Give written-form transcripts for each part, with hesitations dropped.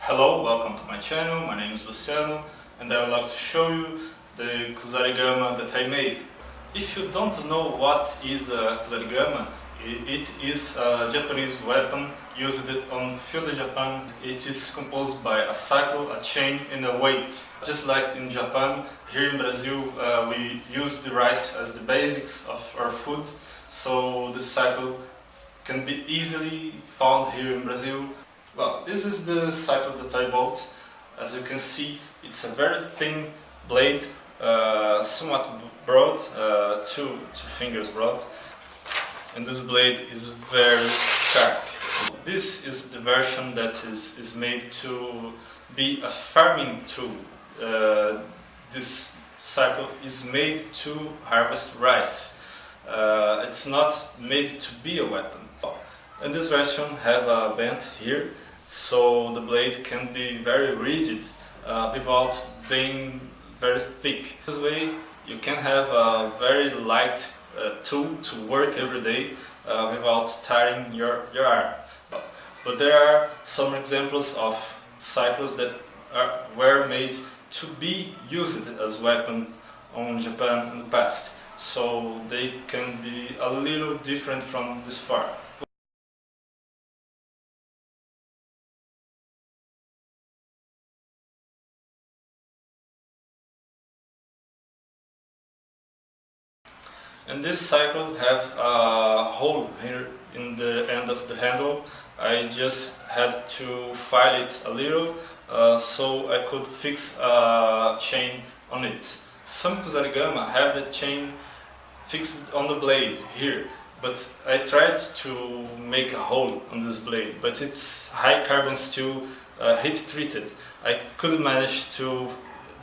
Hello, welcome to my channel. My name is Luciano and I would like to show you the Kusarigama that I made. If you don't know what is a Kusarigama, it is a Japanese weapon used on feudal Japan. It is composed by a cycle, a chain and a weight. Just like in Japan, here in Brazil we use the rice as the basics of our food, so the cycle can be easily found here in Brazil. Well, this is the cycle that I bought. As you can see, it's a very thin blade, somewhat broad, two fingers broad, and this blade is very sharp. This is the version that is made to be a farming tool. This cycle is made to harvest rice. It's not made to be a weapon. And this version have a bend here, so the blade can be very rigid without being very thick. This way you can have a very light tool to work every day without tiring your arm. But there are some examples of cycles that were made to be used as weapon on Japan in the past, so they can be a little different from this far. And this cycle have a hole here in the end of the handle. I just had to file it a little so I could fix a chain on it. Some Kusarigama have the chain fixed on the blade here, but I tried to make a hole on this blade, but it's high carbon steel, heat treated. I couldn't manage to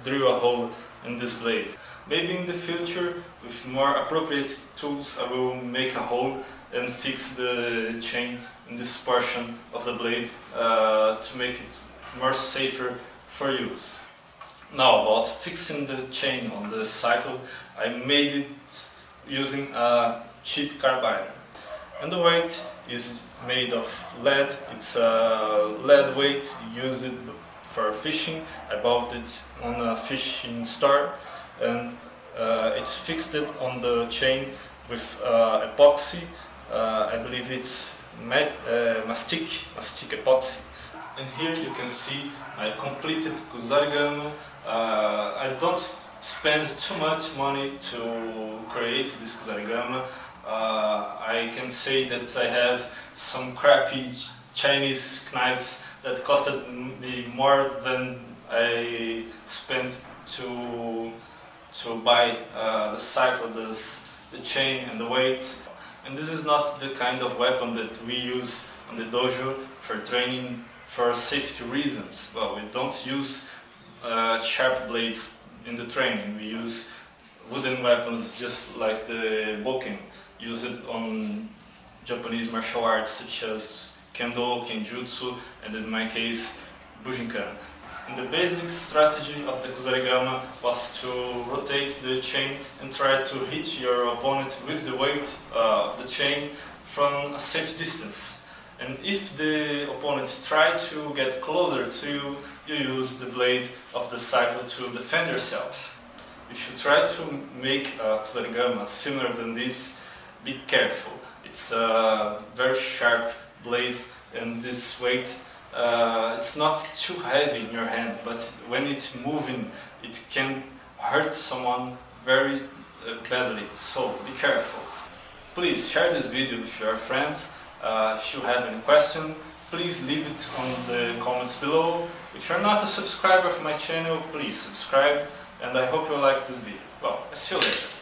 drill a hole in this blade. Maybe in the future, with more appropriate tools, I will make a hole and fix the chain in this portion of the blade to make it more safer for use. Now about fixing the chain on the cycle, I made it using a cheap carbide. And the weight is made of lead. It's a lead weight used for fishing. I bought it on a fishing store, and it's fixed on the chain with epoxy. I believe it's mastic epoxy. And here you can see I completed Kusarigama. I don't spend too much money to create this Kusarigama. I can say that I have some crappy Chinese knives that costed me more than I spent to buy the cycle, the chain and the weight. And this is not the kind of weapon that we use on the dojo for training for safety reasons. Well, we don't use sharp blades in the training. We use wooden weapons just like the bokken used on Japanese martial arts such as kendo, kenjutsu, and in my case Bujinkan. And the basic strategy of the Kusarigama was to rotate the chain and try to hit your opponent with the weight of the chain from a safe distance. And if the opponent tries to get closer to you, you use the blade of the cycle to defend yourself. If you try to make a Kusarigama similar than this, be careful. It's a very sharp blade, and this weight it's not too heavy in your hand, but when it's moving it can hurt someone very badly, so be careful. Please share this video with your friends. If you have any question, please leave it on the comments below. If you're not a subscriber of my channel, please subscribe, and I hope you like this video. Well, I'll see you later.